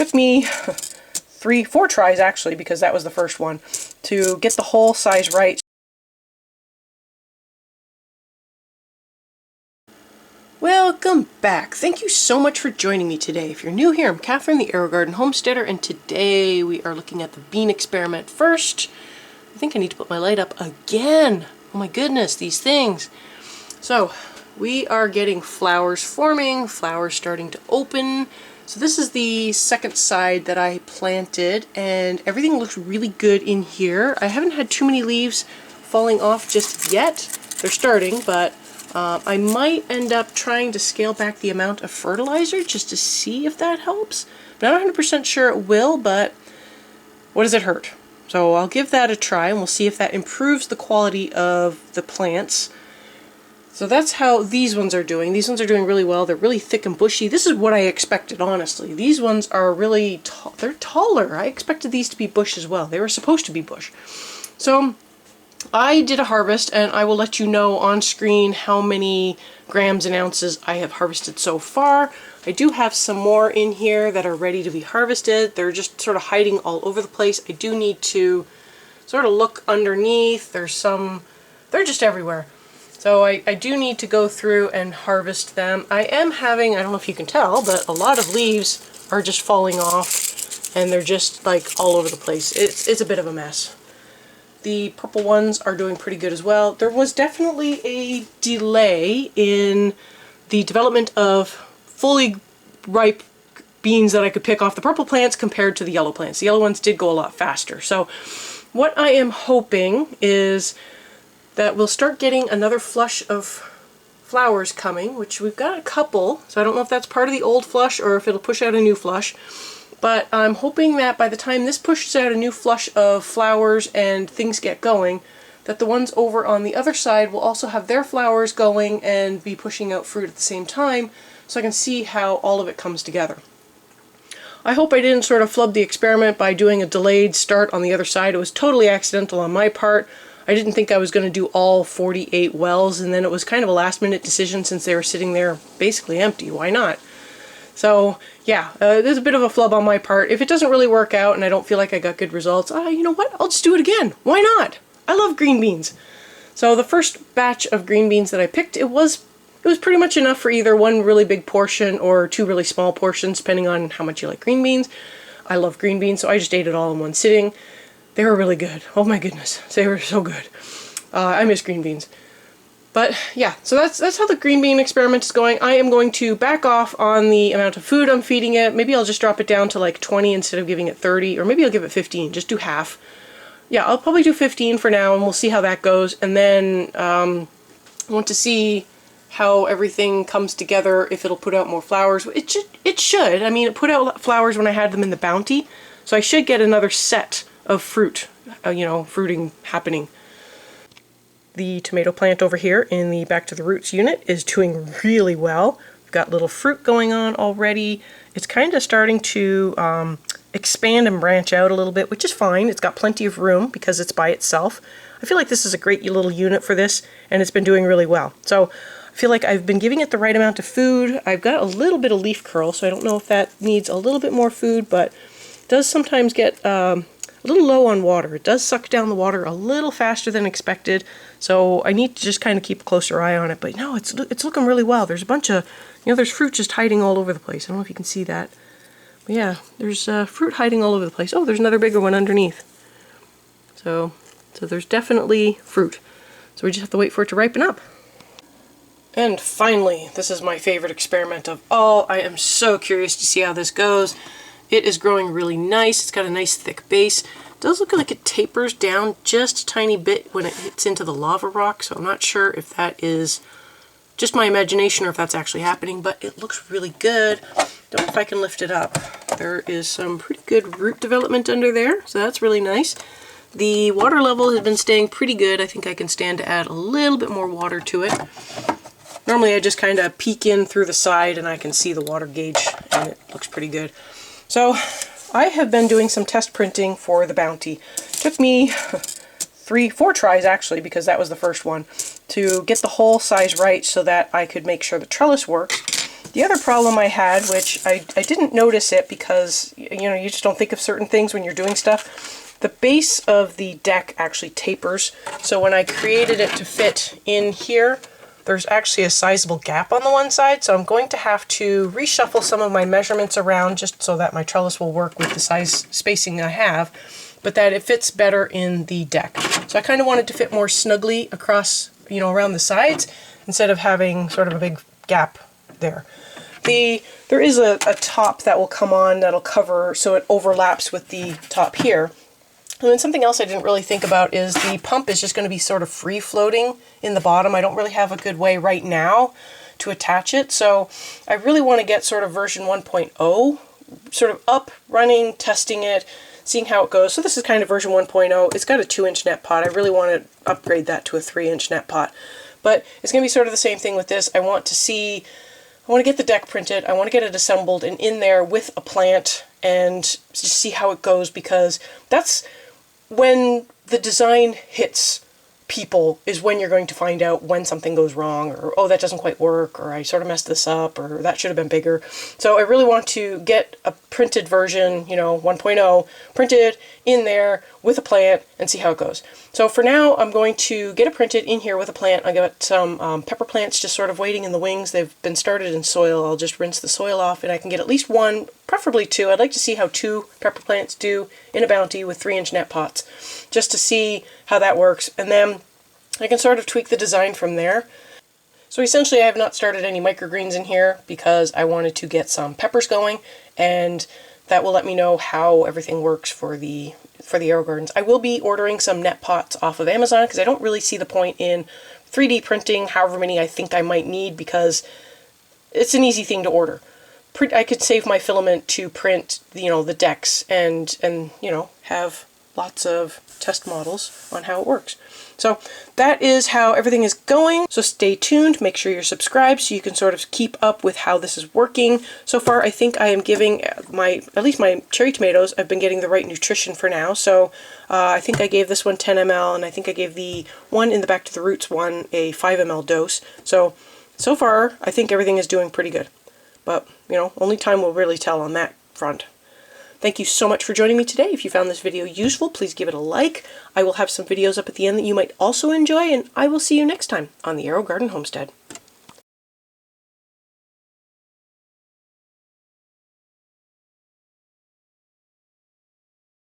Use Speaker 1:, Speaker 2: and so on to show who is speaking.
Speaker 1: took me 4 tries actually, because that was the first one, to get the hole size right. Welcome back. Thank you so much for joining me today. If you're new here, I'm Kathryn, the Aerogarden Homesteader, and today we are looking at the bean experiment first. I think I need to put my light up again. Oh my goodness, these things. So, we are getting flowers forming, flowers starting to open. So this is the second side that I planted, and everything looks really good in here. I haven't had too many leaves falling off just yet. They're starting, but I might end up trying to scale back the amount of fertilizer just to see if that helps. I'm not 100% sure it will, but what does it hurt? So I'll give that a try, and we'll see if that improves the quality of the plants. So that's how these ones are doing. These ones are doing really well. They're really thick and bushy. This is what I expected, honestly. These ones are really tall. They're taller. I expected these to be bush as well. They were supposed to be bush. So I did a harvest, and I will let you know on screen how many grams and ounces I have harvested so far. I do have some more in here that are ready to be harvested. They're just sort of hiding all over the place. I do need to sort of look underneath. They're just everywhere. So I do need to go through and harvest them. I am having, I don't know if you can tell, but a lot of leaves are just falling off, and they're just like all over the place. It's a bit of a mess. The purple ones are doing pretty good as well. There was definitely a delay in the development of fully ripe beans that I could pick off the purple plants compared to the yellow plants. The yellow ones did go a lot faster. So what I am hoping is that we'll start getting another flush of flowers coming, which we've got a couple, so I don't know if that's part of the old flush or if it'll push out a new flush. But I'm hoping that by the time this pushes out a new flush of flowers and things get going, that the ones over on the other side will also have their flowers going and be pushing out fruit at the same time, so I can see how all of it comes together. I hope I didn't sort of flub the experiment by doing a delayed start on the other side. It was totally accidental on my part. I didn't think I was going to do all 48 wells, and then it was kind of a last-minute decision since they were sitting there basically empty. Why not? So, yeah, there's a bit of a flub on my part. If it doesn't really work out and I don't feel like I got good results, you know what? I'll just do it again. Why not? I love green beans. So the first batch of green beans that I picked, it was pretty much enough for either one really big portion or 2 really small portions, depending on how much you like green beans. I love green beans, so I just ate it all in one sitting. They were really good. Oh my goodness, they were so good. I miss green beans. But yeah, so that's how the green bean experiment is going. I am going to back off on the amount of food I'm feeding it. Maybe I'll just drop it down to like 20 instead of giving it 30, or maybe I'll give it 15, just do half. Yeah, I'll probably do 15 for now, and we'll see how that goes. And then I want to see how everything comes together, if it'll put out more flowers. It should. I mean, it put out flowers when I had them in the bounty, so I should get another set of fruit, fruiting happening. The tomato plant over here in the Back to the Roots unit is doing really well. We've got little fruit going on already. It's kind of starting to expand and branch out a little bit, which is fine. It's got plenty of room because it's by itself. I feel like this is a great little unit for this, and it's been doing really well. So I feel like I've been giving it the right amount of food. I've got a little bit of leaf curl, so I don't know if that needs a little bit more food, but it does sometimes get a little low on water. It does suck down the water a little faster than expected, so I need to just kind of keep a closer eye on it. But no, it's looking really well. There's a bunch of, there's fruit just hiding all over the place. I don't know if you can see that. But yeah, there's fruit hiding all over the place. Oh, there's another bigger one underneath. So there's definitely fruit. So we just have to wait for it to ripen up. And finally, this is my favorite experiment of all. I am so curious to see how this goes. It is growing really nice. It's got a nice thick base. It does look like it tapers down just a tiny bit when it hits into the lava rock, so I'm not sure if that is just my imagination or if that's actually happening, but it looks really good. Don't know if I can lift it up. There is some pretty good root development under there, so that's really nice. The water level has been staying pretty good. I think I can stand to add a little bit more water to it. Normally I just kind of peek in through the side and I can see the water gauge, and it looks pretty good. So I have been doing some test printing for the bounty. It took me 4 tries actually, because that was the first one, to get the hole size right so that I could make sure the trellis works. The other problem I had, which I didn't notice it because, you know, you just don't think of certain things when you're doing stuff, the base of the deck actually tapers. So when I created it to fit in here, there's actually a sizable gap on the one side, so I'm going to have to reshuffle some of my measurements around just so that my trellis will work with the size spacing I have, but that it fits better in the deck. So I kind of wanted to fit more snugly across, you know, around the sides instead of having sort of a big gap there. There is a top that will come on that'll cover so it overlaps with the top here. And then something else I didn't really think about is the pump is just going to be sort of free floating in the bottom. I don't really have a good way right now to attach it, so I really want to get sort of version 1.0 sort of up, running, testing it, seeing how it goes. So this is kind of version 1.0. It's got a 2-inch net pot. I really want to upgrade that to a 3-inch net pot. But it's going to be sort of the same thing with this. I want to get the deck printed, I want to get it assembled and in there with a plant and just see how it goes, because that's when the design hits people, is when you're going to find out when something goes wrong, or oh, that doesn't quite work, or I sort of messed this up, or that should have been bigger. So I really want to get a printed version, you know, 1.0 printed in there with a plant and see how it goes. So for now, I'm going to get it printed in here with a plant. I got some pepper plants just sort of waiting in the wings. They've been started in soil. I'll just rinse the soil off and I can get at least one, preferably two. I'd like to see how 2 pepper plants do in a bounty with 3-inch net pots, just to see how that works. And then I can sort of tweak the design from there. So essentially I have not started any microgreens in here because I wanted to get some peppers going, and that will let me know how everything works for the Aerogardens. I will be ordering some net pots off of Amazon because I don't really see the point in 3D printing however many I think I might need, because it's an easy thing to order. I could save my filament to print, you know, the decks and you know, have lots of test models on how it works. So that is how everything is going. So stay tuned, make sure you're subscribed so you can sort of keep up with how this is working. So far I think I am giving at least my cherry tomatoes, I've been getting the right nutrition for now. So I think I gave this one 10 ml, and I think I gave the one in the Back to the Roots one a 5 ml dose. So far I think everything is doing pretty good. But, you know, only time will really tell on that front. Thank you so much for joining me today. If you found this video useful, please give it a like. I will have some videos up at the end that you might also enjoy, and I will see you next time on the Aerogarden Homestead.